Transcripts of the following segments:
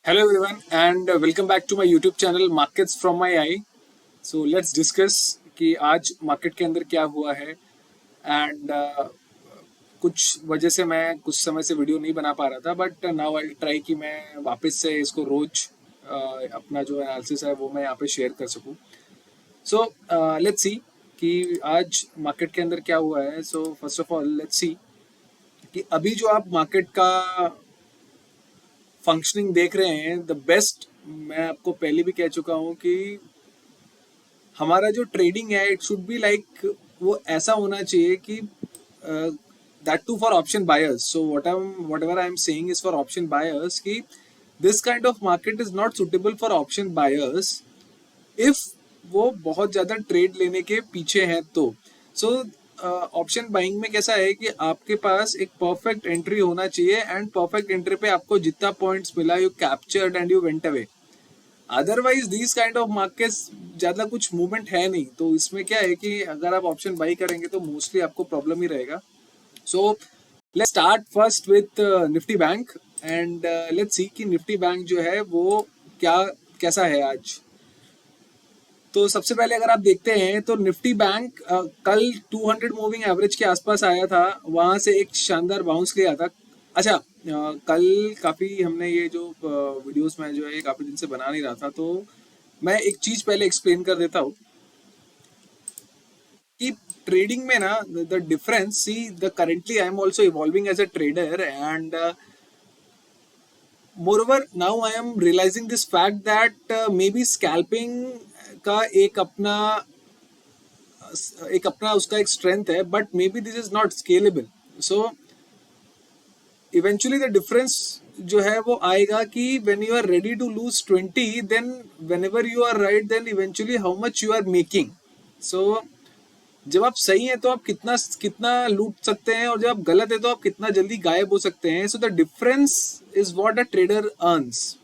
Hello everyone and welcome back to my YouTube channel Markets from my eye. So let's discuss कि आज market के अंदर क्या हुआ है एंड कुछ वजह से मैं कुछ समय से वीडियो नहीं बना पा रहा था बट नाउ आई ट्राई कि मैं वापस से इसको रोज अपना जो एनालिसिस है वो मैं यहाँ पे शेयर कर सकूँ. सो लेट्स सी कि आज मार्केट के अंदर क्या हुआ है. So first of all let's see कि अभी जो आप मार्केट का फंक्शनिंग देख रहे हैं द बेस्ट. मैं आपको पहले भी कह चुका हूँ कि हमारा जो ट्रेडिंग है इट शुड बी लाइक वो ऐसा होना चाहिए कि that too for option buyers. So whatever I am saying is for option buyers कि this kind of market is not suitable for option buyers if वो बहुत ज्यादा ट्रेड लेने के पीछे हैं तो. सो ऑप्शन बाइंग में कैसा है कि आपके पास एक परफेक्ट एंट्री होना चाहिए एंड परफेक्ट एंट्री पे आपको जितना पॉइंट्स मिला you captured and you went away. Otherwise these kind of markets ज्यादा कुछ मूवमेंट है नहीं. तो इसमें क्या है कि अगर आप ऑप्शन बाई करेंगे तो मोस्टली आपको प्रॉब्लम ही रहेगा. So let's start first with Nifty bank and let's see कि निफ्टी बैंक जो है वो क्या कैसा है आज. तो सबसे पहले अगर आप देखते हैं तो निफ्टी बैंक कल 200 मूविंग एवरेज के आसपास आया था, वहां से एक शानदार बाउंस लिया था. अच्छा, कल काफ़ी हमने ये जो वीडियोस में जो है काफ़ी दिन से बना नहीं रहा था, तो मैं एक चीज़ पहले एक्सप्लेन कर देता हूँ कि ट्रेडिंग में ना the difference see the currently I am also evolving as a trader and moreover now I am realizing this fact that maybe scalping का एक अपना उसका एक स्ट्रेंथ है but maybe this is not scalable. So eventually the difference जो है वो आएगा कि when you are ready to lose 20 then whenever you are right then eventually how much you are making. सो जब आप सही हैं तो आप कितना कितना लूट सकते हैं और जब आप गलत है तो आप कितना जल्दी गायब हो सकते हैं. So the difference is what a trader earns.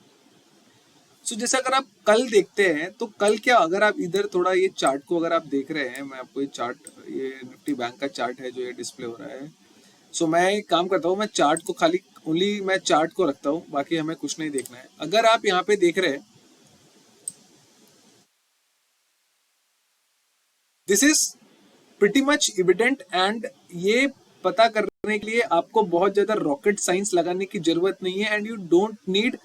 So जैसे अगर आप कल देखते हैं तो कल क्या, अगर आप इधर थोड़ा ये चार्ट को अगर आप देख रहे हैं, मैं आपको ये चार्ट, ये निफ्टी बैंक का चार्ट है जो ये डिस्प्ले हो रहा है. सो मैं एक काम करता हूँ, मैं चार्ट को खाली ओनली मैं चार्ट को रखता हूँ, बाकी हमें कुछ नहीं देखना है. अगर आप यहाँ पे देख रहे हैं this is pretty much evident and ये पता करने के लिए आपको बहुत ज्यादा रॉकेट साइंस लगाने की जरूरत नहीं है and you don't need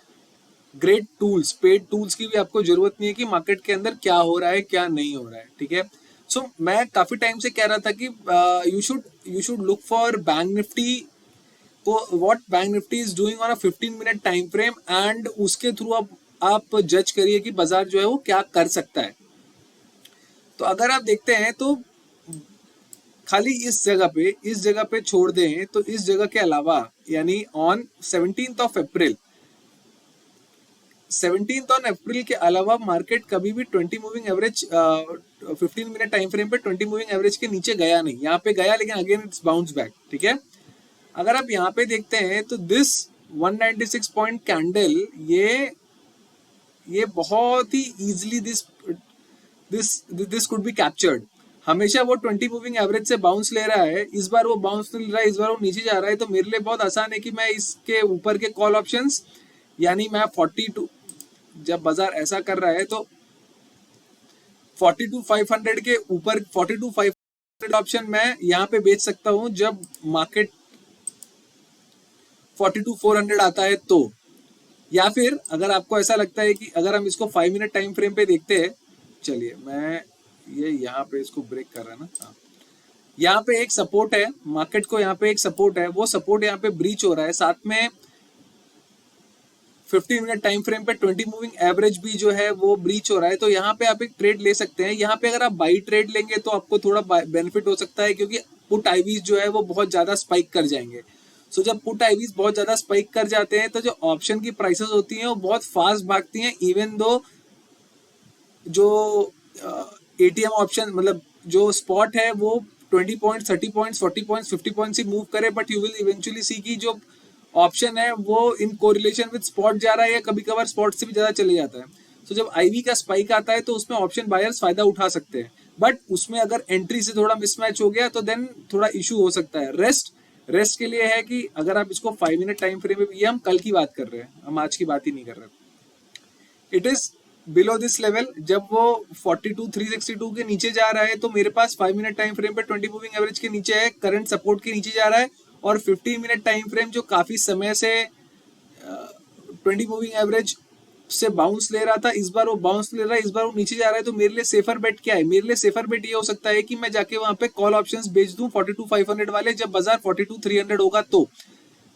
great tools, paid tools की भी आपको जरूरत नहीं है कि मार्केट के अंदर क्या हो रहा है क्या नहीं हो रहा है. ठीक है. सो मैं काफी टाइम से कह रहा था कि you should look for bank Nifty को, what bank Nifty is doing on a 15 minute time frame and उसके थ्रू आप जज करिए कि बाजार जो है वो क्या कर सकता है. तो अगर आप देखते हैं तो खाली इस जगह पे छोड़ दें तो इस जगह के अलावा यानी ऑन 17 अप्रैल के अलावा मार्केट कभी भी 20 moving average 15 minute time frame पे 20 मूविंग एवरेज के नीचे गया नहीं. यहाँ पे गया लेकिन अगेन इट्स बाउंस बैक. ठीक है. अगर आप यहाँ पे देखते हैं तो दिस 196 पॉइंट कैंडल ये बहुत ही easily this this this could be captured. हमेशा वो 20 मूविंग एवरेज से बाउंस ले रहा है, इस बार वो बाउंस नहीं ले रहा है, इस बार वो नीचे जा रहा है. तो मेरे लिए बहुत आसान है कि मैं इसके ऊपर के कॉल ऑप्शंस यानी मैं 42, जब बाजार ऐसा कर रहा है तो 42,500 के ऊपर 42,500 ऑप्शन मैं यहाँ पे बेच सकता हूँ जब मार्केट 42,400 आता है तो. या फिर अगर आपको ऐसा लगता है कि अगर हम इसको 5 मिनट टाइम फ्रेम पे देखते हैं, चलिए मैं ये यहाँ पे इसको ब्रेक कर रहा है ना. हाँ, यहाँ पे एक सपोर्ट है, मार्केट को यहाँ पे एक सपोर्ट है, वो सपोर्ट यहाँ पे ब्रीच हो रहा है. साथ में 15 मिनट टाइम फ्रेम पे 20 मूविंग एवरेज भी जो है वो ब्रीच हो रहा है. तो यहाँ पे आप एक ट्रेड ले सकते हैं. यहाँ पे अगर आप बाई ट्रेड लेंगे तो आपको थोड़ा बेनिफिट हो सकता है क्योंकि पुट आईवीज जो है वो बहुत ज्यादा स्पाइक कर जाएंगे. सो जब पुट आईवीज बहुत ज्यादा स्पाइक कर जाते हैं तो जो ऑप्शन की प्राइसेस होती हैं वो बहुत फास्ट भागती हैं. इवन दो जो एटीएम ऑप्शन मतलब जो स्पॉट है वो 20 पॉइंट 30 पॉइंट 40 पॉइंट 50 पॉइंट ही मूव करे, बट यू विल इवेंचुअली सी की जो ऑप्शन है वो इन कोरिलेशन विद स्पॉट जा रहा है या कभी कभार स्पॉट से भी ज्यादा चले जाता है. तो जब आईवी का स्पाइक आता है तो उसमें ऑप्शन बायर्स फायदा उठा सकते हैं, बट उसमें अगर एंट्री से थोड़ा मिसमैच हो गया तो देन थोड़ा इशू हो सकता है. रेस्ट के लिए है कि अगर आप इसको 5 मिनट टाइम फ्रेम में, ये हम कल की बात कर रहे हैं, हम आज की बात ही नहीं कर रहे. It is below this level. जब वो 42,362 के नीचे जा रहा है तो मेरे पास 5 मिनट टाइम फ्रेम पे 20 मूविंग एवरेज के नीचे है, करंट सपोर्ट के नीचे जा रहा है। और 15 मिनट टाइम फ्रेम जो काफी समय से 20 मूविंग एवरेज से बाउंस ले रहा था, इस बार वो बाउंस ले रहा है, इस बार वो नीचे जा रहा है। तो मेरे लिए सेफर बेट क्या है? मेरे लिए सेफर बेट ये हो सकता है कि मैं जाके वहां पे कॉल ऑप्शंस बेच दूं 42,500 वाले, जब बाजार 42,300 होगा तो।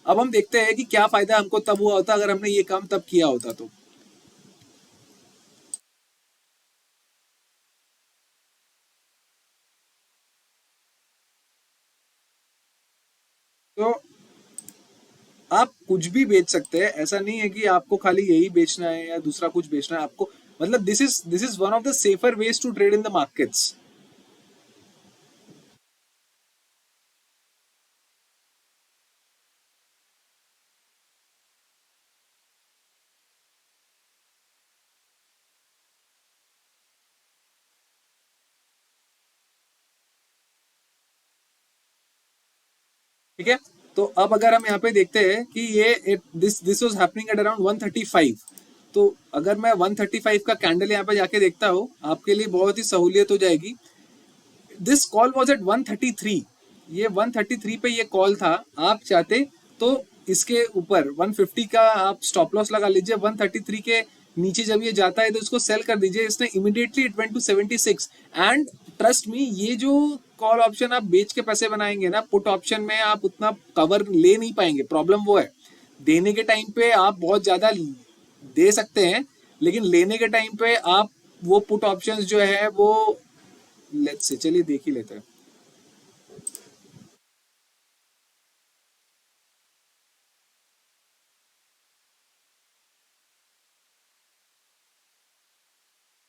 अब हम देखते हैं कि क्या फायदा हमको तब हुआ होता अगर हमने ये काम तब किया होता तो आप कुछ भी बेच सकते हैं, ऐसा नहीं है कि आपको खाली यही बेचना है या दूसरा कुछ बेचना है आपको। मतलब this is one of the safer ways to trade in the markets. ठीक है, तो अब अगर हम यहाँ पे देखते हैं कि ये this this was happening at around 135। तो अगर मैं 135 का कैंडल यहाँ पे जाके देखता हूँ, आपके लिए बहुत ही सहूलियत हो जाएगी। दिस कॉल वाज एट 133, ये 133 पे ये कॉल था। आप चाहते तो इसके ऊपर 150 का आप स्टॉप लॉस लगा लीजिए, 133 के नीचे जब ये जाता है तो इसको सेल कर दीजिए। इसने immediately it went to 76। And trust me, ये जो कॉल ऑप्शन आप बेच के पैसे बनाएंगे ना, पुट ऑप्शन में आप उतना कवर ले नहीं पाएंगे। प्रॉब्लम वो है, देने के टाइम पे आप बहुत ज्यादा दे सकते हैं, लेकिन लेने के टाइम पे आप वो पुट ऑप्शंस जो है वो, लेट्स से चलिए देख ही लेते हैं।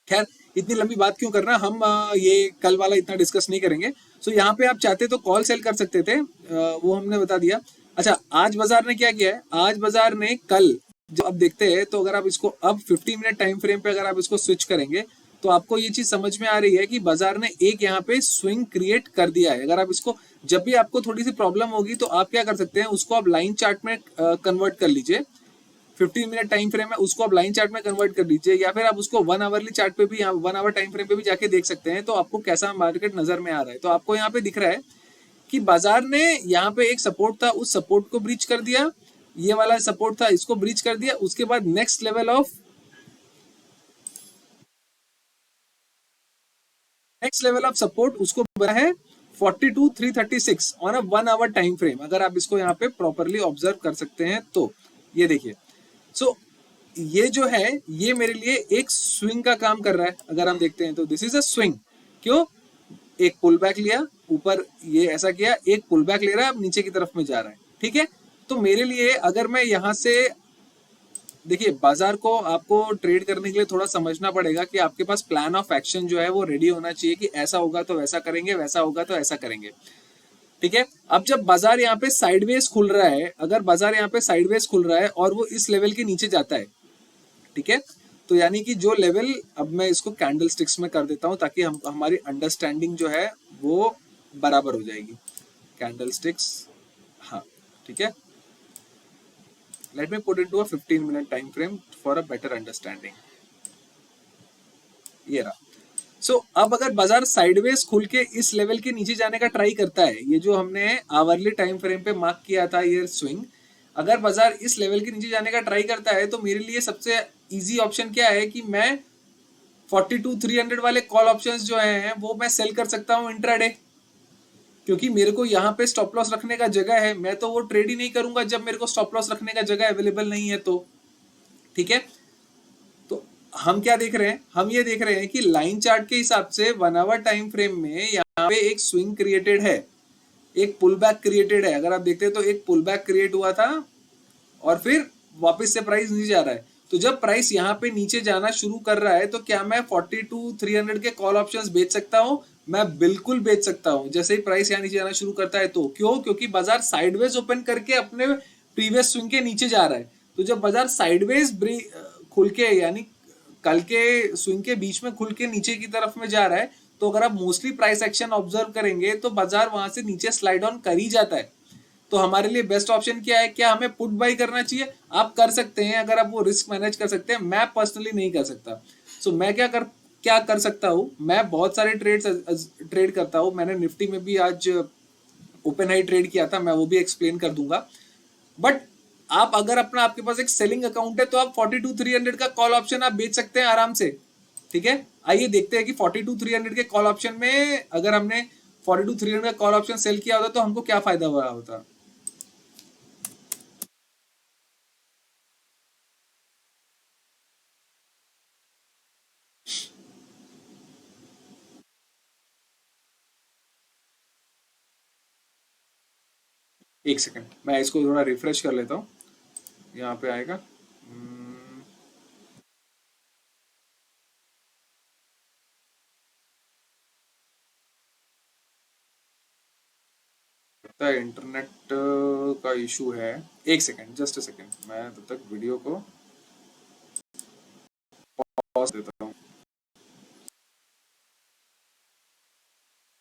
खैर, इतनी लंबी बात क्यों करना, हम ये कल वाला इतना डिस्कस नहीं करेंगे। सो यहाँ पे आप चाहते तो कॉल सेल कर सकते थे, वो हमने बता दिया। अच्छा, आज बाजार ने क्या किया है? आज बाजार ने कल, जो अब देखते हैं, तो अगर आप इसको अब 15 मिनट टाइम फ्रेम पे अगर आप इसको स्विच करेंगे तो आपको ये चीज समझ में आ रही है कि बाजार ने एक यहाँ पे स्विंग क्रिएट कर दिया है। अगर आप इसको, जब भी आपको थोड़ी सी प्रॉब्लम होगी तो आप क्या कर सकते हैं, उसको आप लाइन चार्ट में कन्वर्ट कर लीजिए। 15 मिनट टाइम फ्रेम है, उसको आप लाइन चार्ट में कन्वर्ट कर लीजिए, या फिर आप उसको 1 आवरली चार्ट पे भी, 1 आवर टाइम फ्रेम पे भी जाके देख सकते हैं। तो आपको कैसा मार्केट नजर में आ रहा है। तो आपको यहाँ पे दिख रहा है कि बाजार ने यहाँ पे एक सपोर्ट था, उस सपोर्ट को ब्रीच कर दिया। ये वाला सपोर्ट था, इसको ब्रीच कर दिया। उसके बाद नेक्स्ट लेवल ऑफ सपोर्ट उसको बना है 42,336 on a 1 hour time frame. अगर आप इसको यहाँ पे प्रॉपरली ऑब्जर्व कर सकते हैं तो ये देखिए। सो ये जो है, ये मेरे लिए एक स्विंग का काम कर रहा है। अगर हम देखते हैं तो दिस इज अ स्विंग। क्यों? एक पुल बैक लिया ऊपर, ये ऐसा किया, एक पुल बैक ले रहा है, अब नीचे की तरफ में जा रहा है। ठीक है, तो मेरे लिए अगर मैं यहां से, देखिए, बाजार को आपको ट्रेड करने के लिए थोड़ा समझना पड़ेगा कि आपके पास प्लान ऑफ एक्शन जो है वो रेडी होना चाहिए कि ऐसा होगा तो वैसा करेंगे, वैसा होगा तो ऐसा करेंगे। ठीक है, अब जब बाजार यहाँ पे साइडवेज खुल रहा है, अगर बाजार यहाँ पे साइडवेज खुल रहा है और वो इस लेवल के नीचे जाता है, ठीक है, तो यानी कि जो लेवल, अब मैं इसको कैंडल स्टिक्स में कर देता हूं ताकि हम हमारी अंडरस्टैंडिंग जो है वो बराबर हो जाएगी। कैंडल स्टिक्स, हाँ, ठीक है। Let me put into a 15 minute time frame for a better understanding. ये रहा। अब अगर बाजार साइडवेज खुल के इस लेवल के नीचे जाने का ट्राई करता है, ये जो हमने आवरली टाइम फ्रेम पे मार्क किया था ये स्विंग, अगर बाजार इस लेवल के नीचे जाने का ट्राई करता है तो मेरे लिए सबसे इजी ऑप्शन क्या है कि मैं 42,300 वाले कॉल ऑप्शंस जो हैं वो मैं सेल कर सकता हूं इंट्राडे। क्योंकि मेरे को यहाँ पे स्टॉप लॉस रखने का जगह है, मैं तो वो ट्रेड ही नहीं करूंगा जब मेरे को स्टॉप लॉस रखने का जगह अवेलेबल नहीं है तो। ठीक है, तो हम क्या देख रहे हैं? हम ये देख रहे हैं कि लाइन चार्ट के हिसाब से 1 आवर टाइम फ्रेम में यहाँ पे एक स्विंग क्रिएटेड है, एक पुल बैक क्रिएटेड है। अगर आप देखते हैं तो एक पुल बैक क्रिएट हुआ था और फिर वापस से प्राइस नीचे जा रहा है। तो जब प्राइस यहाँ पे नीचे जाना शुरू कर रहा है तो क्या मैं 42,300 के कॉल ऑप्शंस बेच सकता हूँ? मैं बिल्कुल बेच सकता हूँ, जैसे ही प्राइस यहाँ नीचे जाना शुरू करता है तो। क्यों? क्योंकि बाजार साइडवेज ओपन करके अपने प्रीवियस स्विंग के नीचे जा रहा है। तो जब बाजार साइडवेज खुल के, यानी कल के स्विंग के बीच में खुल के नीचे की तरफ में जा रहा है, तो अगर आप मोस्टली प्राइस एक्शन ऑब्जर्व करेंगे तो बाजार वहां से नीचे स्लाइड ऑन कर ही जाता है। तो हमारे लिए बेस्ट ऑप्शन क्या है? क्या हमें पुट बाई करना चाहिए? आप कर सकते हैं अगर आप वो रिस्क मैनेज कर सकते हैं, मैं पर्सनली नहीं कर सकता। सो मैं क्या कर सकता हूँ, मैं बहुत सारे ट्रेड करता हूँ। मैंने निफ्टी में भी आज ओपन हाई ट्रेड किया था, मैं वो भी एक्सप्लेन कर दूंगा। बट आप अगर अपना आपके पास एक सेलिंग अकाउंट है तो आप 42,300 का कॉल ऑप्शन आप बेच सकते हैं आराम से। ठीक है, आइए देखते हैं कि 42,300 के कॉल ऑप्शन में अगर हमने 42,300 का कॉल ऑप्शन सेल किया होता तो हमको क्या फायदा हुआ होता। एक सेकंड, मैं इसको थोड़ा रिफ्रेश कर लेता हूँ। यहाँ पे आएगा। लगता है इंटरनेट का इशू है। एक सेकंड, जस्ट अ सेकंड, मैं तब तक वीडियो को पॉज देता हूँ।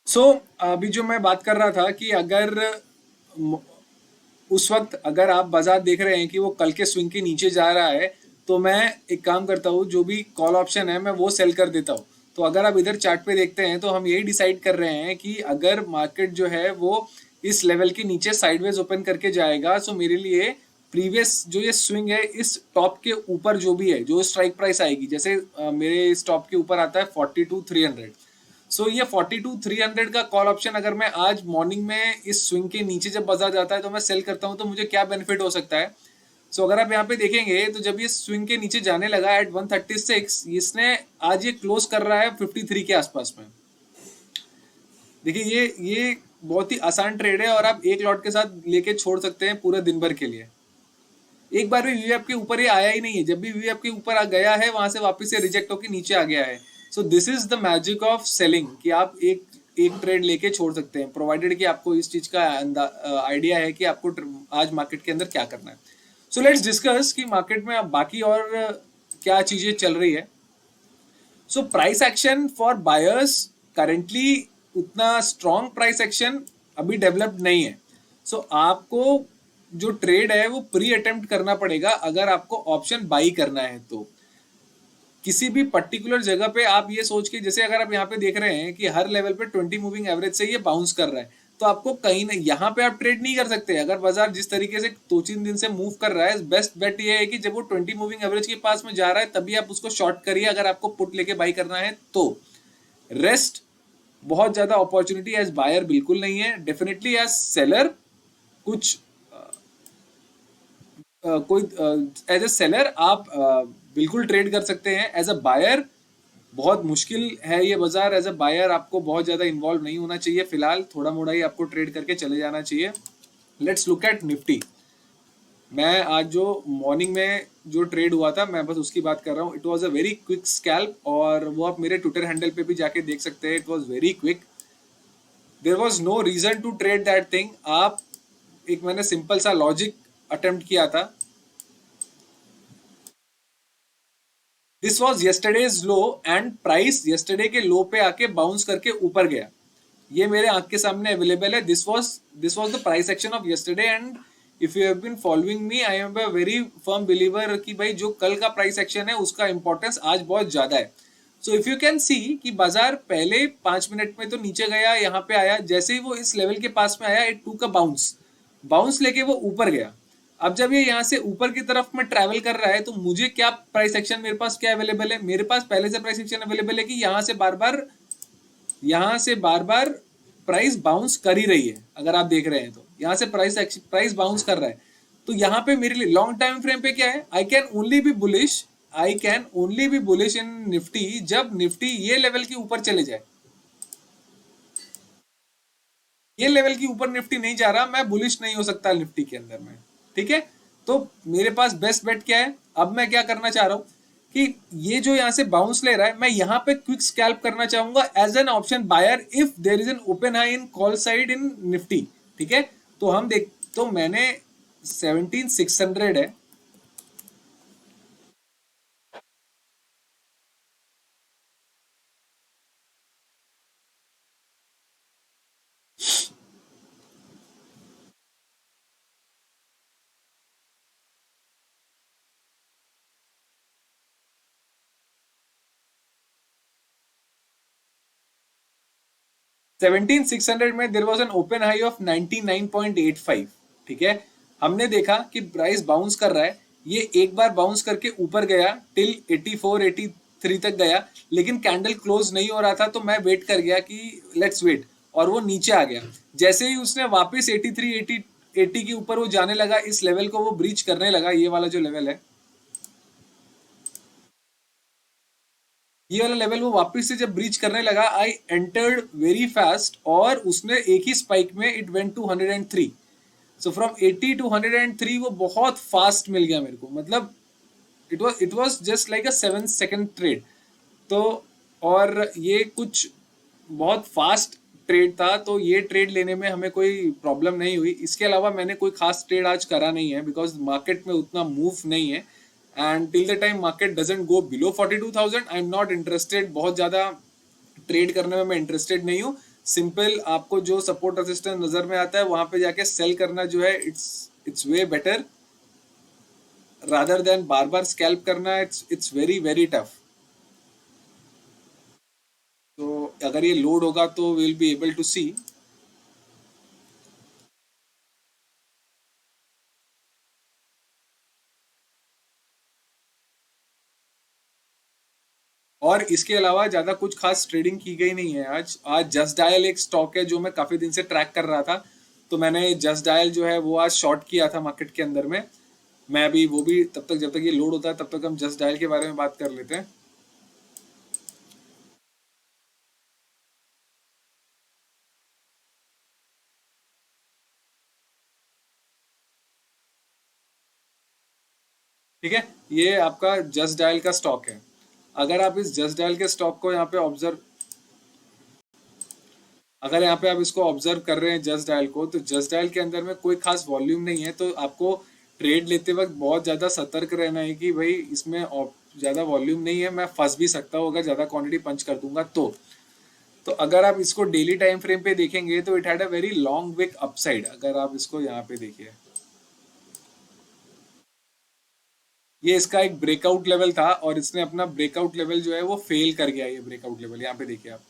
सो अभी जो मैं बात कर रहा था कि अगर म- उस वक्त अगर आप बाजार देख रहे हैं कि वो कल के स्विंग के नीचे जा रहा है, तो मैं एक काम करता हूँ, जो भी कॉल ऑप्शन है मैं वो सेल कर देता हूँ। तो अगर आप इधर चार्ट पे देखते हैं तो हम यही डिसाइड कर रहे हैं कि अगर मार्केट जो है वो इस लेवल के नीचे साइडवेज ओपन करके जाएगा, सो मेरे लिए प्रीवियस जो ये स्विंग है इस टॉप के ऊपर जो भी है, जो स्ट्राइक प्राइस आएगी, जैसे मेरे इस टॉप के ऊपर आता है 42,300। सो ये 42,300 का कॉल ऑप्शन अगर मैं आज मॉर्निंग में इस स्विंग के नीचे जब बाजार जाता है तो मैं सेल करता हूं, तो मुझे क्या बेनिफिट हो सकता है? अगर आप यहाँ पे देखेंगे तो जब ये स्विंग के नीचे जाने लगा एट 136, इसने आज ये क्लोज कर रहा है 53 के आसपास में। देखिए ये बहुत ही आसान ट्रेड है और आप एक लॉट के साथ लेके छोड़ सकते हैं पूरे दिन भर के लिए। एक बार भी वीएफ के ऊपर ये आया ही नहीं है, जब भी वीएफ के ऊपर आ गया है वहां से वापस से रिजेक्ट होकर नीचे आ गया है। So this is the magic of selling कि आप एक ट्रेड लेके छोड़ सकते हैं, प्रोवाइडेड कि आपको इस चीज का आइडिया है कि आपको आज मार्केट के अंदर क्या करना है। सो लेट्स डिस्कस कि मार्केट में अब बाकी और क्या चीजें चल रही है। So price action for buyers currently उतना स्ट्रॉन्ग प्राइस एक्शन अभी डेवलप्ड नहीं है। आपको जो ट्रेड है वो प्री अटेम्प्ट करना पड़ेगा अगर आपको ऑप्शन बाई करना है तो। किसी भी पर्टिकुलर जगह पे आप ये सोच के, जैसे अगर आप यहाँ पे देख रहे हैं कि हर लेवल पे 20 मूविंग एवरेज से ये बाउंस कर रहा है, तो आपको कहीं ना यहाँ पे आप ट्रेड नहीं कर सकते। अगर बाजार जिस तरीके से 2-3 दिन से मूव कर रहा है, बेस्ट बेट ये है कि जब वो 20 मूविंग एवरेज के पास में जा रहा है तभी आप उसको शॉर्ट करिए अगर आपको पुट लेके बाई करना है तो। रेस्ट बहुत ज्यादा अपॉर्चुनिटी एज बायर बिल्कुल नहीं है। डेफिनेटली एज सेलर कुछ कोई एज ए सेलर आप बिल्कुल ट्रेड कर सकते हैं। एज अ बायर बहुत मुश्किल है ये बाजार। एज अ बायर आपको बहुत ज्यादा इन्वॉल्व नहीं होना चाहिए, फिलहाल थोड़ा मोड़ा ही आपको ट्रेड करके चले जाना चाहिए। Let's look at Nifty. मैं आज जो मॉर्निंग में जो ट्रेड हुआ था मैं बस उसकी बात कर रहा हूँ। It was a very quick scalp और वो आप मेरे ट्विटर हैंडल पे भी जाके देख सकते हैं। It was very quick, there was no reason to trade that thing. आप एक मैंने सिंपल सा लॉजिक अटेम्प्ट किया था। This was yesterday's low and price yesterday के लो पे आके बाउंस करके ऊपर गया। ये मेरे आंख के सामने अवेलेबल है। This was the price action of yesterday and if you have been following me, I am a very firm believer कि भाई जो कल का प्राइस एक्शन है उसका इंपॉर्टेंस आज बहुत ज्यादा है। So if you can see कि बाजार पहले 5 मिनट में तो नीचे गया, यहाँ पे आया, जैसे ही वो इस लेवल के पास में आया इट टू का बाउंस, बाउंस लेके वो ऊपर गया। अब जब ये यहाँ से ऊपर की तरफ में ट्रैवल कर रहा है तो मुझे क्या प्राइस एक्शन, मेरे पास क्या अवेलेबल है? मेरे पास पहले से प्राइस एक्शन अवेलेबल है कि यहाँ से बार बार प्राइस बाउंस कर ही रही है। अगर आप देख रहे हैं तो यहाँ से प्राइस बाउंस कर रहा है। तो यहाँ पे मेरे लिए लॉन्ग टाइम फ्रेम पे क्या है, I can only B bullish in Nifty जब निफ्टी ये लेवल के ऊपर चले जाए। ये लेवल के ऊपर निफ्टी नहीं जा रहा, मैं बुलिश नहीं हो सकता निफ्टी के अंदर में। ठीक है, तो मेरे पास बेस्ट बेट क्या है? अब मैं क्या करना चाह रहा हूं कि ये जो यहां से बाउंस ले रहा है, मैं यहां पे क्विक स्कैल्प करना चाहूंगा as an option buyer if there is an open high in call side in Nifty. ठीक है, तो हम देख, तो मैंने 17,600 है। 17,600 में there was an open high of 99.85। ठीक है, हमने देखा कि प्राइस बाउंस कर रहा है, ये एक बार बाउंस करके ऊपर गया टिल 84 83 तक गया, लेकिन कैंडल क्लोज नहीं हो रहा था, तो मैं वेट कर गया कि लेट्स वेट, और वो नीचे आ गया। जैसे ही उसने वापस 83 80 के ऊपर वो जाने लगा, इस लेवल को वो ब्रीच करने लगा, ये वाला जो लेवल है, ये वाला लेवल वो वापस से जब ब्रीच करने लगा, आई एंटर्ड वेरी फास्ट, और उसने एक ही स्पाइक में it went to 103। So from 80 to 103 वो बहुत फास्ट मिल गया मेरे को, मतलब it was just like a 7 second trade. तो और ये कुछ बहुत फास्ट ट्रेड था, तो ये ट्रेड लेने में हमें कोई प्रॉब्लम नहीं हुई। इसके अलावा मैंने कोई खास ट्रेड आज करा नहीं है, बिकॉज मार्केट में उतना मूव नहीं है, and till the time market doesn't go below 42,000 I am not interested. बहुत ज़्यादा ट्रेड करने में मैं इंटरेस्टेड नहीं हूँ। सिंपल आपको जो सपोर्ट रेजिस्टेंस नज़र में आता है वहां पे जाके सेल करना जो है, it's way better rather than बार बार स्कैल्प करना। It's very very tough. तो अगर ये लोड होगा तो will be able to see. और इसके अलावा ज्यादा कुछ खास ट्रेडिंग की गई नहीं है आज। आज जस्ट डायल एक स्टॉक है जो मैं काफी दिन से ट्रैक कर रहा था, तो मैंने जस्ट डायल जो है वो आज शॉर्ट किया था मार्केट के अंदर में। मैं अभी वो भी तब तक, जब तक ये लोड होता है तब तक हम जस्ट डायल के बारे में बात कर लेते हैं। ठीक है, ये आपका जस्ट डायल का स्टॉक है। अगर आप इस जस्ट डायल के स्टॉक को यहाँ पे ऑब्जर्व, अगर यहाँ पे आप इसको ऑब्जर्व कर रहे हैं जस्ट डायल को, तो जस्ट डायल के अंदर में कोई खास वॉल्यूम नहीं है, तो आपको ट्रेड लेते वक्त बहुत ज़्यादा सतर्क रहना है कि भाई इसमें ज़्यादा वॉल्यूम नहीं है, मैं फंस भी सकता हूँ अगर ज़्यादा क्वांटिटी पंच कर दूंगा तो अगर आप इसको डेली टाइम फ्रेम पे देखेंगे तो it had a very long wick upside. अगर आप इसको यहाँ पे देखिए, ये इसका एक ब्रेकआउट लेवल था, और इसने अपना ब्रेकआउट लेवल जो है वो फेल कर गया। ये ब्रेकआउट लेवल यहाँ पे देखिए आप,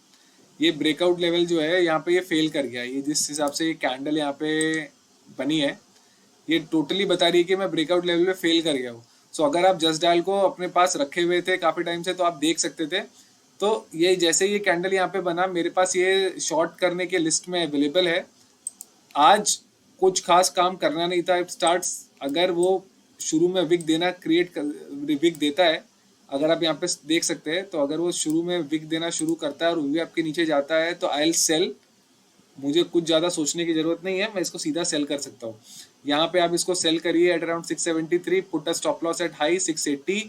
ये ब्रेकआउट लेवल जो है यहाँ पे ये फेल कर गया। ये जिस हिसाब से ये कैंडल यहाँ पे बनी है, ये टोटली बता रही है कि मैं ब्रेकआउट लेवल पे फेल कर गया हूँ। सो अगर आप जस्ट डायल को अपने पास रखे हुए थे काफी टाइम से, तो आप देख सकते थे। तो ये जैसे ये कैंडल यहाँ पे बना, मेरे पास ये शॉर्ट करने के लिस्ट में अवेलेबल है। आज कुछ खास काम करना नहीं था। इफ स्टार्ट्स, अगर वो शुरू में विक देना क्रिएट कर, विक देता है, अगर आप यहाँ पे देख सकते हैं, तो अगर वो शुरू में विक देना शुरू करता है और वो भी आपके नीचे जाता है, तो आई विल सेल। मुझे कुछ ज़्यादा सोचने की जरूरत नहीं है, मैं इसको सीधा सेल कर सकता हूँ। यहाँ पे आप इसको सेल करिए at around 673, put a stop loss at high 680,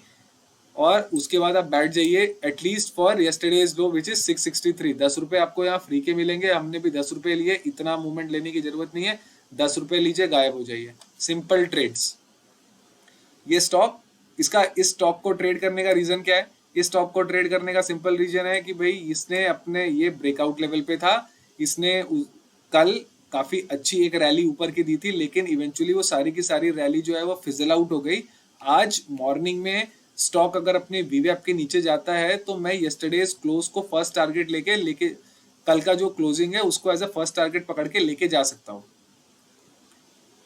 और उसके बाद आप बैठ जाइए at least for yesterday's low which is 663। 10 रुपए आपको यहाँ फ्री के मिलेंगे, हमने भी 10 रुपए लिए, इतना मूवमेंट लेने की जरूरत नहीं है। 10 रुपए लीजिए, गायब हो जाइए। Simple trades. ये स्टॉक, इसका इस स्टॉक को ट्रेड करने का रीजन क्या है? इस स्टॉक को ट्रेड करने का सिंपल रीजन है कि भाई इसने अपने ये ब्रेकआउट लेवल पे था, इसने कल काफी अच्छी एक रैली ऊपर की दी थी, लेकिन इवेंचुअली वो सारी की सारी रैली जो है वो फिजल आउट हो गई। आज मॉर्निंग में स्टॉक अगर अपने वीवैप के नीचे जाता है, तो मैं यस्टरडेज क्लोज को फर्स्ट टारगेट लेके कल का जो क्लोजिंग है उसको एज अ फर्स्ट टारगेट पकड़ के लेके जा सकता हूँ।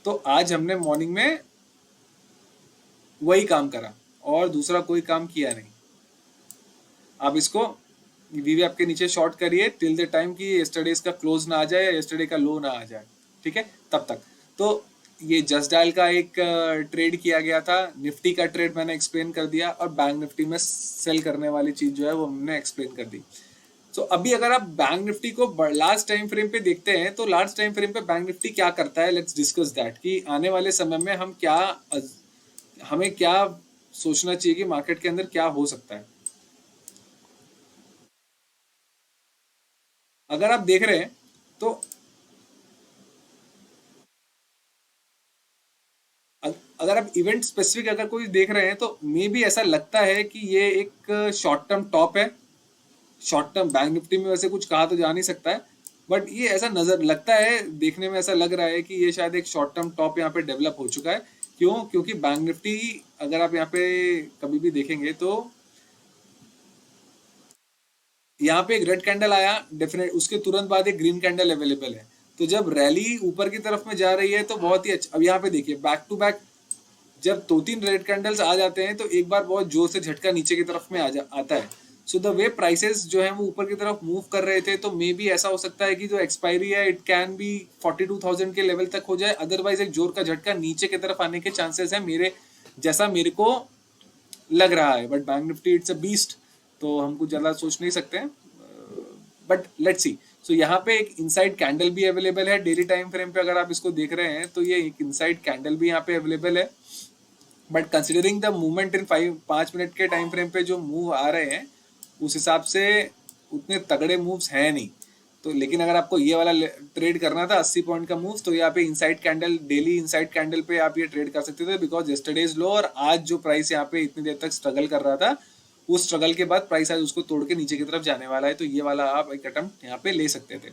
तो आज हमने मॉर्निंग में वही काम करा, और दूसरा कोई काम किया नहीं। आप इसको वीवी आपके नीचे शॉर्ट करिए टिल द टाइम कि यस्टरडे का क्लोज ना आ जाए या यस्टरडे का लो ना आ जाए। ठीक है, तब तक। तो ये जस्ट डायल का एक ट्रेड किया गया था। निफ्टी का ट्रेड मैंने एक्सप्लेन कर दिया, और बैंक निफ्टी में सेल करने वाली चीज जो है वो हमने एक्सप्लेन कर दी। तो अभी अगर आप बैंक निफ्टी को लास्ट टाइम फ्रेम पे देखते हैं, तो लास्ट टाइम फ्रेम पे बैंक निफ्टी क्या करता है, लेट्स डिस्कस दैट, कि आने वाले समय में हमें क्या सोचना चाहिए कि मार्केट के अंदर क्या हो सकता है। अगर आप देख रहे हैं तो अगर आप इवेंट स्पेसिफिक अगर कोई देख रहे हैं, तो मे भी ऐसा लगता है कि ये एक शॉर्ट टर्म टॉप है। शॉर्ट टर्म बैंक निफ्टी में वैसे कुछ कहा तो जा नहीं सकता है, बट ये ऐसा नजर लगता है, देखने में ऐसा लग रहा है कि ये शायद एक शॉर्ट टर्म टॉप यहाँ पे डेवलप हो चुका है। क्यों? क्योंकि बैंक निफ्टी अगर आप यहाँ पे कभी भी देखेंगे, तो यहाँ पे एक रेड कैंडल आया डेफिनेट, उसके तुरंत बाद एक ग्रीन कैंडल अवेलेबल है। तो जब रैली ऊपर की तरफ में जा रही है तो बहुत ही अच्छा। अब यहाँ पे देखिए बैक टू बैक जब दो तीन रेड कैंडल्स आ जाते हैं तो एक बार बहुत जोर से झटका नीचे की तरफ में आता है। सो द वे प्राइसेस जो है वो ऊपर की तरफ मूव कर रहे थे, तो मे बी ऐसा हो सकता है कि जो एक्सपायरी है इट कैन बी 42,000 के लेवल तक हो जाए, अदरवाइज एक जोर का झटका नीचे की तरफ आने के चांसेस है मेरे जैसा मेरे को लग रहा है। But bank Nifty it's a beast, तो हम कुछ ज्यादा सोच नहीं सकते हैं, बट लेट्स सी। सो यहाँ पे एक इनसाइड कैंडल भी अवेलेबल है डेली टाइम फ्रेम पे, अगर आप इसको देख रहे हैं तो ये एक इनसाइड कैंडल भी यहाँ पे अवेलेबल है। But considering the movement in 5 minute के टाइम फ्रेम पे जो मूव आ रहे हैं उस हिसाब से उतने तगड़े मूव्स हैं नहीं। तो लेकिन अगर आपको ये वाला ट्रेड करना था 80 पॉइंट का मूव, तो यहाँ पे inside candle, daily inside candle पे आप ये ट्रेड कर सकते थे, बिकॉज यस्टरडेज लो और आज जो प्राइस यहाँ पे इतनी देर तक स्ट्रगल कर रहा था, उस स्ट्रगल के बाद प्राइस आज उसको तोड़ के नीचे की तरफ जाने वाला है, तो ये वाला आप एक अटेम्प्ट यहाँ पे ले सकते थे।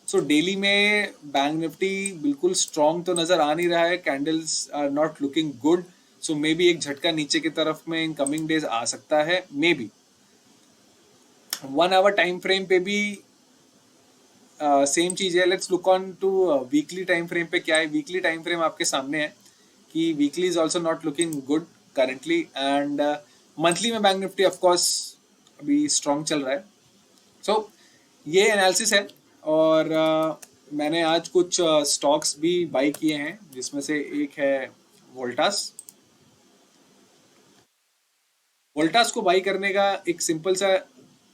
सो डेली में बैंक निफ्टी बिल्कुल स्ट्रॉन्ग तो नजर आ नहीं रहा है, candles are not looking good. So maybe एक झटका नीचे की तरफ में इन कमिंग डेज आ सकता है, maybe. 1 hour time frame पे भी सेम चीज है। Let's look on to weekly time frame पे क्या है। वीकली टाइम फ्रेम आपके सामने है कि weekly is also not looking good currently, and monthly में बैंक निफ्टी ऑफकोर्स अभी स्ट्रॉन्ग चल रहा है। सो ये एनालिसिस है, और मैंने आज कुछ स्टॉक्स भी बाई किए हैं, जिसमें से एक है वोल्टास। वोल्टास को बाई करने का एक सिंपल सा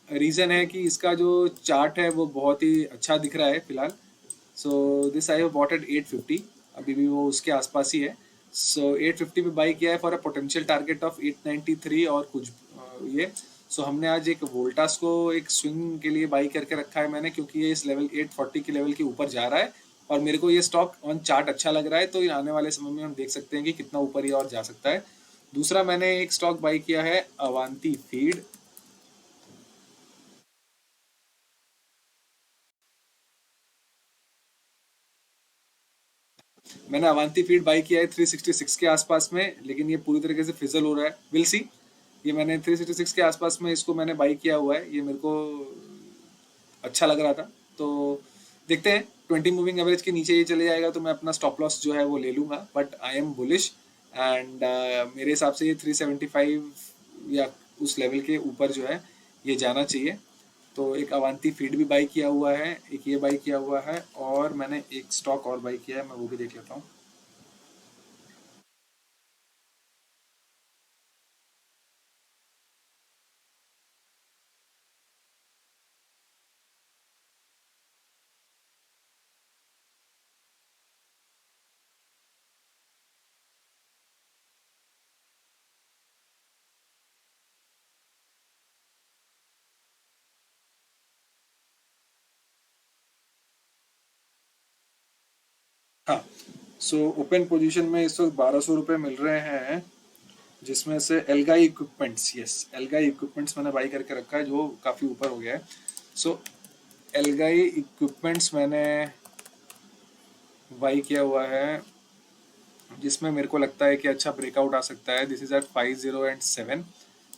रीज़न है कि इसका जो चार्ट है वो बहुत ही अच्छा दिख रहा है फिलहाल। So this I have bought at 850, अभी भी वो उसके आसपास ही है। सो 850 पे बाई किया है for a potential target of 893 और कुछ ये। सो हमने आज एक वोल्टास को एक स्विंग के लिए बाई करके रखा है मैंने, क्योंकि ये इस लेवल 840 के लेवल के ऊपर जा रहा है और मेरे को ये स्टॉक ऑन चार्ट अच्छा लग रहा है, तो आने वाले समय में हम देख सकते हैं कि कितना ऊपर ये और जा सकता है। दूसरा मैंने एक स्टॉक बाई किया है अवांती फीड। मैंने अवांती फीड बाई किया है 366 के आसपास में, लेकिन ये पूरी तरीके से फिजल हो रहा है, विल सी। ये मैंने 366 के आसपास में इसको मैंने बाई किया हुआ है, ये मेरे को अच्छा लग रहा था, तो देखते हैं। 20 मूविंग एवरेज के नीचे ये चले जाएगा तो मैं अपना स्टॉप लॉस जो है वो ले लूंगा, but I am bullish. And मेरे हिसाब से ये 375 या उस लेवल के ऊपर जो है ये जाना चाहिए। तो एक अवांती फीड भी बाई किया हुआ है, एक ये बाई किया हुआ है, और मैंने एक स्टॉक और बाई किया है, मैं वो भी देख लेता हूँ। हाँ, सो ओपन पोजीशन में इस वक्त 1200 रुपये मिल रहे हैं, जिसमें से algae equipments, yes algae equipments मैंने बाई करके रखा है जो काफ़ी ऊपर हो गया है। सो एल्गाई इक्विपमेंट्स मैंने बाई किया हुआ है, जिसमें मेरे को लगता है कि अच्छा ब्रेकआउट आ सकता है। This is eight 5007।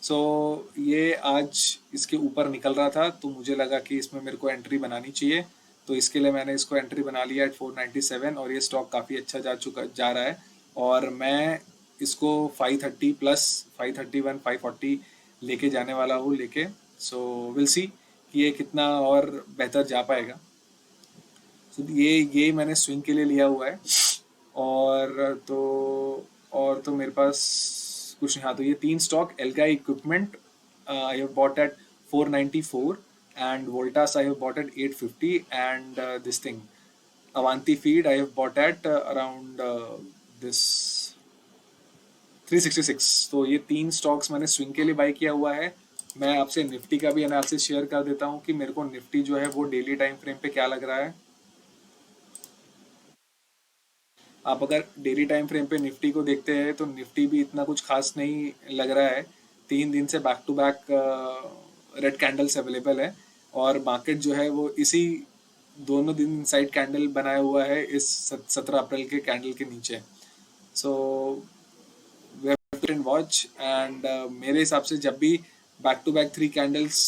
सो ये आज इसके ऊपर निकल रहा था, तो मुझे लगा कि इसमें मेरे को एंट्री बनानी चाहिए, तो इसके लिए मैंने इसको एंट्री बना लिया एट 497, और ये स्टॉक काफ़ी अच्छा जा रहा है। और मैं इसको 530 प्लस 531 540 लेके जाने वाला हूँ लेके। सो विल सी कि ये कितना और बेहतर जा पाएगा। तो ये मैंने स्विंग के लिए लिया हुआ है। और तो मेरे पास कुछ नहीं। हाँ, तो ये तीन stock Elgi equipment I have bought at 494, and Voltas I have bought at 850, and this thing Avanti feed I have bought at around this 366। तो ये तीन स्टॉक्स मैंने स्विंग के लिए बाई किया हुआ है। मैं आपसे निफ्टी का भी एनालिसिस शेयर कर देता हूँ कि मेरे को निफ्टी जो है वो डेली टाइम फ्रेम पे क्या लग रहा है। आप अगर डेली टाइम फ्रेम पे निफ्टी को देखते हैं तो निफ्टी भी इतना कुछ खास नहीं लग रहा है। 3 दिन से back to back red candles available है, और मार्केट जो है वो इसी दोनों दिन साइड कैंडल बनाया हुआ है इस 17 अप्रैल के कैंडल के नीचे। So we have to watch, and मेरे हिसाब से जब भी बैक टू बैक 3 कैंडल्स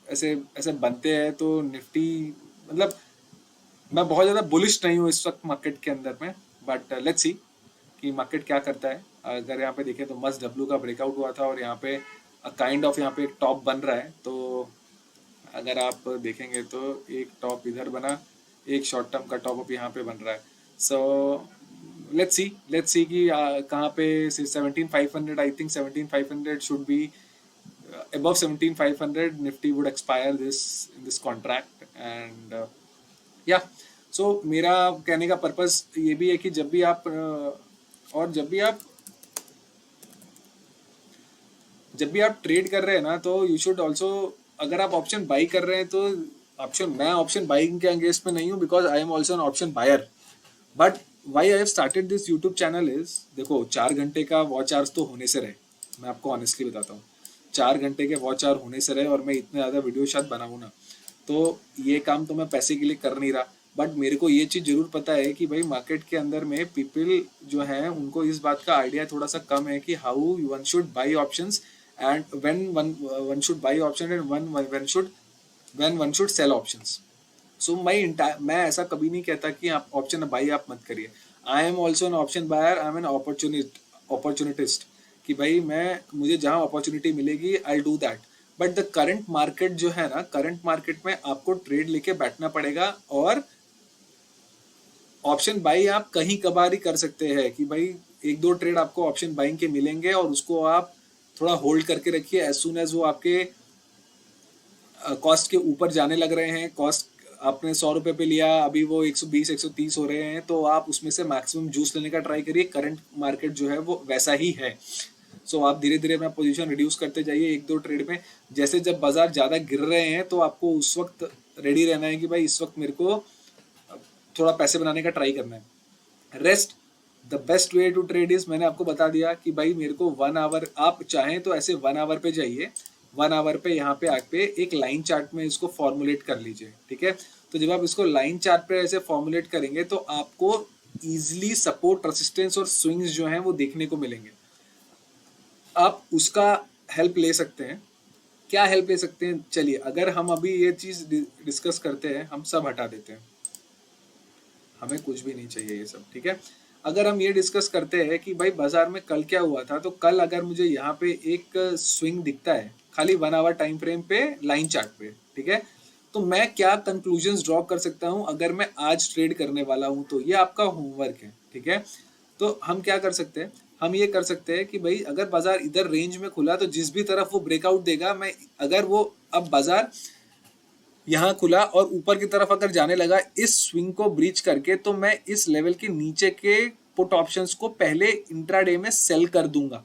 ऐसे ऐसे बनते हैं तो निफ्टी, मतलब मैं बहुत ज़्यादा बुलिश नहीं हूँ इस वक्त मार्केट के अंदर में, बट लेट्स सी कि मार्केट क्या करता है। अगर यहाँ पे देखें तो मस्ट डब्ल्यू का ब्रेकआउट हुआ था और यहाँ पे काइंड ऑफ यहाँ पे एक टॉप बन रहा है, तो अगर आप देखेंगे तो एक टॉप इधर बना, एक शॉर्ट टर्म का टॉप अप यहाँ पे बन रहा है। सो लेट्स सी कि कहाँ पे 17,500, I think 17,500 should be above 17,500 nifty would expire this in this contract and या सो मेरा कहने का पर्पस ये भी है कि जब भी आप और जब भी आप ट्रेड कर रहे हैं ना, तो यू शुड ऑल्सो, अगर आप ऑप्शन बाई कर रहे हैं तो मैं ऑप्शन बाइंग के अगेंस्ट में नहीं हूँ, because I am also an option buyer. But why I have started this YouTube channel is, देखो 4 घंटे का वॉच आवर्स तो होने से रहे, मैं आपको ऑनेस्टली बताता हूँ 4 घंटे के वॉच आवर होने से रहे, और मैं इतने ज़्यादा वीडियो शायद बनाऊँ ना, तो ये काम तो मैं पैसे के लिए कर नहीं रहा। बट मेरे को ये चीज़ जरूर पता है कि भाई मार्केट के अंदर में पीपल जो हैं उनको इस बात का आइडिया थोड़ा सा कम है कि how one should buy options and when one should buy option and when one should sell options. So मैं ऐसा कभी नहीं कहता कि आप ऑप्शन बाई आप मत करिए। I am also an option buyer, I am an opportunist, कि भाई मुझे जहाँ अपॉर्चुनिटी मिलेगी I do that. But the current market जो है ना, करंट मार्केट में आपको ट्रेड लेके बैठना पड़ेगा, और ऑप्शन बाई आप कहीं कभार ही कर सकते हैं कि भाई एक दो ट्रेड आपको ऑप्शन बाइंग के मिलेंगे और उसको आप थोड़ा होल्ड करके रखिए। एज सुन एज वो आपके कॉस्ट के ऊपर जाने लग रहे हैं, कॉस्ट आपने 100 रुपए पे लिया, अभी वो 120 130 हो रहे हैं, तो आप उसमें से मैक्सिमम जूस लेने का ट्राई करिए। करंट मार्केट जो है वो वैसा ही है। सो आप धीरे धीरे अपना पोजीशन रिड्यूस करते जाइए एक दो ट्रेड में। जैसे जब बाजार ज़्यादा गिर रहे हैं तो आपको उस वक्त रेडी रहना है कि भाई इस वक्त मेरे को थोड़ा पैसे बनाने का ट्राई करना है। Rest the best way to trade is, मैंने आपको बता दिया कि भाई मेरे को 1 आवर, आप चाहें तो ऐसे 1 आवर पे जाइए, 1 आवर पे यहाँ पे आके एक लाइन चार्ट में इसको फॉर्मुलेट कर लीजिए, ठीक है। तो जब आप इसको लाइन चार्ट पे ऐसे फॉर्मुलेट करेंगे तो आपको इजिली सपोर्ट, रेसिस्टेंस और स्विंग्स जो हैं वो देखने को मिलेंगे। आप उसका हेल्प ले सकते हैं। क्या हेल्प ले सकते हैं, चलिए अगर हम अभी ये चीज डिस्कस करते हैं, हम सब हटा देते हैं, हमें कुछ भी नहीं चाहिए ये सब, ठीक है। अगर हम ये डिस्कस करते हैं कि भाई बाजार में कल क्या हुआ था, तो कल अगर मुझे यहाँ पे एक स्विंग दिखता है खाली 1 आवर टाइम फ्रेम पे लाइन चार्ट पे, ठीक है, तो मैं क्या कंक्लूजन्स ड्रॉ कर सकता हूँ अगर मैं आज ट्रेड करने वाला हूँ। तो ये आपका होमवर्क है, ठीक है। तो हम क्या कर सकते हैं, हम ये कर सकते हैं कि भाई अगर बाजार इधर रेंज में खुला तो जिस भी तरफ वो ब्रेकआउट देगा, मैं अगर वो अब बाजार यहाँ खुला और ऊपर की तरफ अगर जाने लगा इस स्विंग को ब्रीच करके, तो मैं इस लेवल के नीचे के पुट ऑप्शंस को पहले इंट्राडे में सेल कर दूंगा।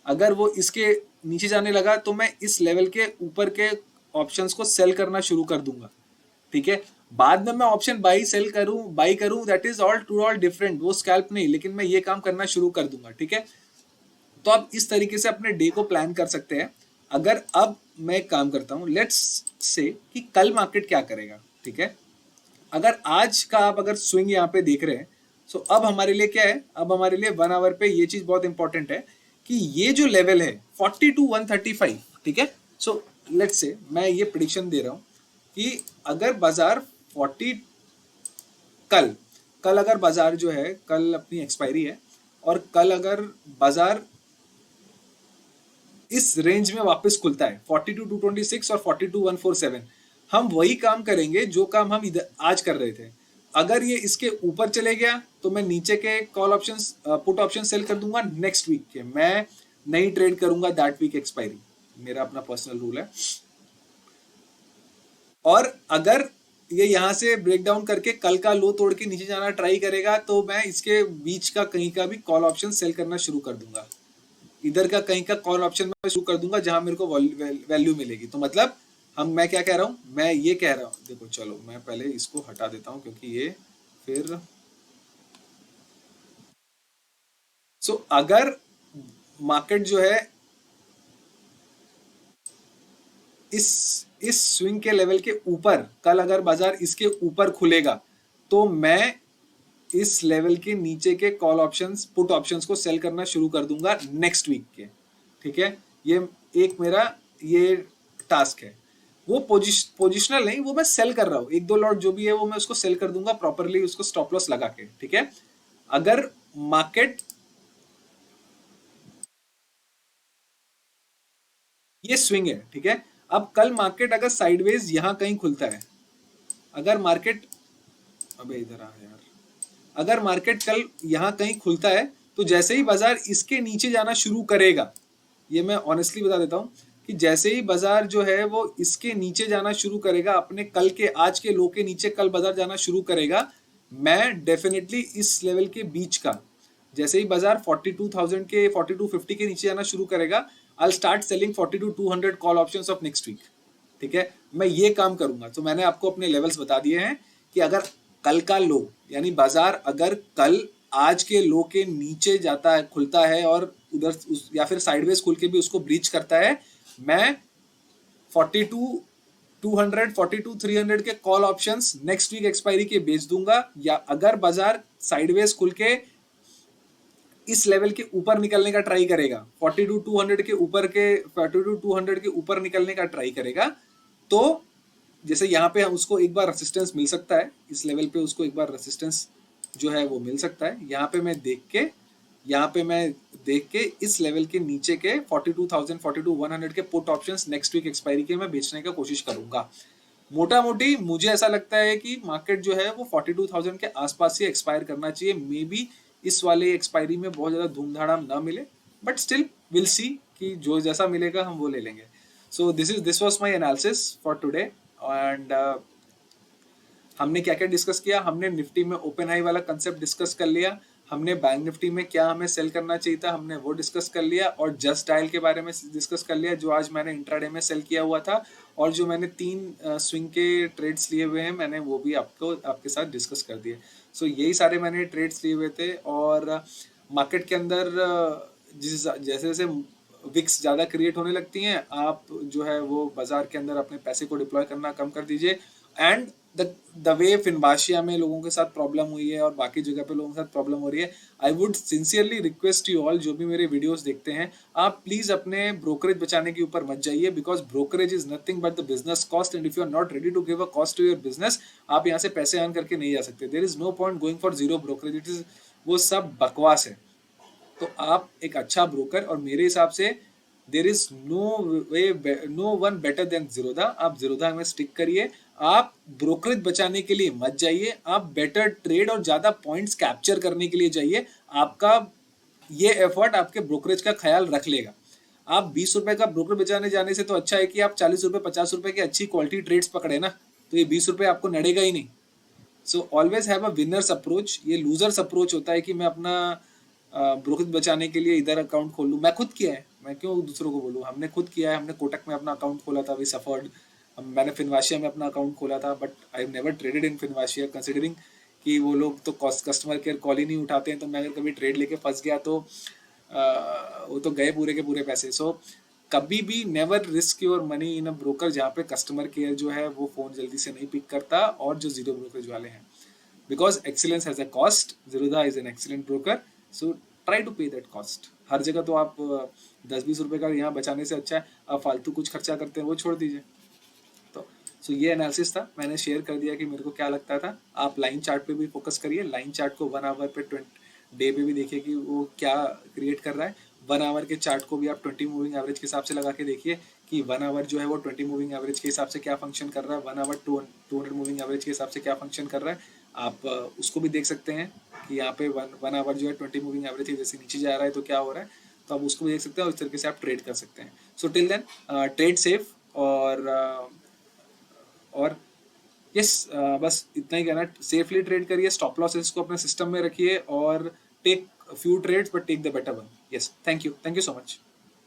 अगर वो इसके नीचे जाने लगा तो मैं इस लेवल के ऊपर के ऑप्शंस को सेल करना शुरू कर दूंगा, ठीक है। बाद में मैं ऑप्शन बाई करूं दैट इज ऑल डिफरेंट, वो स्कैल्प नहीं, लेकिन मैं ये काम करना शुरू कर दूंगा, ठीक है। तो आप इस तरीके से अपने डे को प्लान कर सकते हैं। अगर अब मैं एक काम करता हूं, लेट्स से कि कल मार्केट क्या करेगा, ठीक है। अगर आज का आप अगर स्विंग यहाँ पे देख रहे हैं, तो अब हमारे लिए क्या है, अब हमारे लिए 1 आवर पे ये चीज बहुत इंपॉर्टेंट है कि ये जो लेवल है 40 to 135, ठीक है। सो लेट्स से मैं ये प्रिडिक्शन दे रहा हूं कि अगर बाजार 40 कल कल अगर बाजार जो है, कल अपनी एक्सपायरी है, और कल अगर बाजार इस रेंज में वापस खुलता है 42 to 226 और 42 to 147, हम वही काम करेंगे जो काम हम इधर आज कर रहे थे। अगर ये इसके ऊपर चले गया तो मैं नीचे के call options, put option sell कर दूंगा नेक्स्ट वीक के, मैं नहीं ट्रेड करूंगा दैट वीक एक्सपायरी, मेरा अपना पर्सनल रूल है। और अगर ये यहाँ से ब्रेक डाउन करके कल का लो तोड़ के नीचे जाना ट्राई करेगा, तो मैं इसके बीच का कहीं का भी कॉल ऑप्शन सेल करना शुरू कर दूंगा, इधर का कहीं का कॉल ऑप्शन में शुरू कर दूंगा जहां मेरे को वैल्यू मिलेगी। तो मतलब मैं क्या कह रहा हूं, मैं ये कह रहा हूं, देखो चलो मैं पहले इसको हटा देता हूं क्योंकि ये फिर अगर मार्केट जो है इस स्विंग के लेवल के ऊपर, कल अगर बाजार इसके ऊपर खुलेगा तो मैं इस लेवल के नीचे के कॉल ऑप्शंस, पुट ऑप्शंस को सेल करना शुरू कर दूंगा नेक्स्ट वीक के, ठीक है। ये एक मेरा ये टास्क है। वो पोजिशनल नहीं, वो मैं सेल कर रहा हूँ, एक दो लॉट जो भी है वो मैं उसको सेल कर दूंगा प्रॉपरली, उसको स्टॉप लॉस लगा के, ठीक है। अगर मार्केट, ये स्विंग है, ठीक है। अब कल मार्केट अगर साइडवेज यहां कहीं खुलता है, अगर मार्केट, अबे इधर आ यार, अगर मार्केट कल यहां कहीं खुलता है, तो जैसे ही बाजार इसके नीचे जाना शुरू करेगा, ये मैं ऑनेस्टली बता देता हूं कि जैसे ही बाजार जो है वो इसके नीचे जाना शुरू करेगा, अपने कल के आज के लो के नीचे कल बाजार जाना शुरू करेगा, मैं डेफिनेटली इस लेवल के बीच का, जैसे ही बाजार 42,000 के 4250 के नीचे जाना शुरू करेगा, I start selling 42,200 call options of next week, ठीक है। मैं ये काम करूंगा। तो मैंने आपको अपने लेवल्स बता दिए हैं कि अगर कल का लो, यानी बाजार अगर कल आज के लो के नीचे जाता है, खुलता है और उधर या फिर साइडवेज खुल के भी उसको ब्रीच करता है, मैं 42,200 42,300 के call options next week expiry के बेच दूंगा। या अगर बाजार साइडवेज खुल के इस लेवल के ऊपर निकलने का ट्राई करेगा, 42,200 के ऊपर के 42,200 के ऊपर निकलने का ट्राई करेगा, तो जैसे यहाँ पे उसको एक बार रेसिस्टेंस मिल सकता है, इस लेवल पे उसको एक बार रेसिस्टेंस जो है वो मिल सकता है। यहाँ पे मैं देख के, यहाँ पे मैं देख के इस लेवल के नीचे के 42,000 42,100 के put options next week expiry के मैं बेचने का कोशिश करूंगा। मोटा मोटी मुझे ऐसा लगता है कि मार्केट जो है वो 42,000 के आसपास ही एक्सपायर करना चाहिए। मे बी इस वाले एक्सपायरी में बहुत ज़्यादा धूमधाड़ाम ना मिले, बट स्टिल विल सी कि जो जैसा मिलेगा हम वो ले लेंगे। So this was my analysis for today. And हमने क्या क्या डिस्कस किया, हमने निफ्टी में ओपन हाई वाला कंसेप्ट डिस्कस कर लिया, हमने बैंक निफ्टी में क्या हमें सेल करना चाहिए था हमने वो डिस्कस कर लिया, और जस्ट डायल के बारे में डिस्कस कर लिया जो आज मैंने इंट्राडे में सेल किया हुआ था, और जो मैंने 3 स्विंग के ट्रेड्स लिए हुए हैं मैंने वो भी आपके साथ डिस्कस कर दिए। सो यही सारे मैंने ट्रेड्स लिए हुए थे। और मार्केट के अंदर जैसे जैसे विक्स ज़्यादा क्रिएट होने लगती हैं, आप जो है वो बाजार के अंदर अपने पैसे को डिप्लॉय करना कम कर दीजिए। एंड द वे फिनबाशिया में लोगों के साथ प्रॉब्लम हुई है और बाकी जगह पे लोगों के साथ प्रॉब्लम हो रही है, I would sincerely request you all, जो भी मेरे वीडियोस देखते हैं, आप प्लीज अपने ब्रोकरेज बचाने के ऊपर मत जाइए, because brokerage is nothing but the business cost, and if you are not ready to give a cost to your business, आप यहाँ से पैसे अर्न करके नहीं जा सकते। There is no point going for zero brokerage, it is, वो सब बकवास है। तो आप एक अच्छा ब्रोकर, और मेरे हिसाब से there is no one better than Zerodha, आप जीरोधा में स्टिक करिए। आप ब्रोकरेज बचाने के लिए मत जाइए, आप बेटर ट्रेड और ज्यादा पॉइंट्स कैप्चर करने के लिए जाइए। आपका ये एफर्ट आपके ब्रोकरेज का ख्याल रख लेगा। आप 20 रुपए का ब्रोकर बचाने जाने से तो अच्छा है कि आप 40 रुपए 50 रुपए की अच्छी क्वालिटी ट्रेड्स पकड़े ना, तो ये 20 रुपए आपको नड़ेगा ही नहीं। So always have a winners approach. ये लूजर्स अप्रोच होता है कि मैं अपना ब्रोकरेज बचाने के लिए इधर अकाउंट खोल लूँ। मैं खुद किया है, मैं क्यों दूसरों को बोलूँ, हमने खुद किया है। हमने कोटक में अपना अकाउंट खोला था, वी सफर्ड। मैंने फिनवाशिया में अपना अकाउंट खोला था, but I never traded in Finvasia, considering कि वो लोग तो कस्टमर केयर कॉल ही नहीं उठाते हैं। तो मैं अगर कभी ट्रेड लेके फंस गया तो वो तो गए पूरे के पूरे पैसे। सो कभी भी never risk your money in a broker जहाँ पे कस्टमर केयर जो है वो फ़ोन जल्दी से नहीं पिक करता, और जो जीरो ब्रोकरेज वाले हैं, because excellence has a cost. Zerodha is an excellent broker, so try to pay that cost. हर जगह तो आप 10-20 रुपए का यहाँ बचाने से अच्छा है आप फालतू कुछ खर्चा करते हैं वो छोड़ दीजिए। तो सो ये एनालिसिस था, मैंने शेयर कर दिया कि मेरे को क्या लगता था। आप लाइन चार्ट पे भी फोकस करिए, लाइन चार्ट को 1 आवर पे डे पे भी देखिए कि वो क्या क्रिएट कर रहा है। 1 आवर के चार्ट को भी आप 20 मूविंग एवरेज के हिसाब से लगा के देखिए कि 1 आवर जो है वो 20 मूविंग एवरेज के हिसाब से क्या फंक्शन कर रहा है, 1 आवर 200 मूविंग एवरेज के हिसाब से क्या फंक्शन कर रहा है। आप उसको भी देख सकते हैं कि यहाँ पे 1 आवर जो है 20 मूविंग एवरेज है, जैसे नीचे जा रहा है तो क्या हो रहा है, तो आप उसको भी देख सकते हैं और इस तरीके से आप ट्रेड कर सकते हैं। So till then trade safe, और यस बस इतना ही कहना, सेफली ट्रेड करिए, स्टॉप लॉसेस को अपने सिस्टम में रखिए, और take few trades but take the better one. Yes, thank you so much.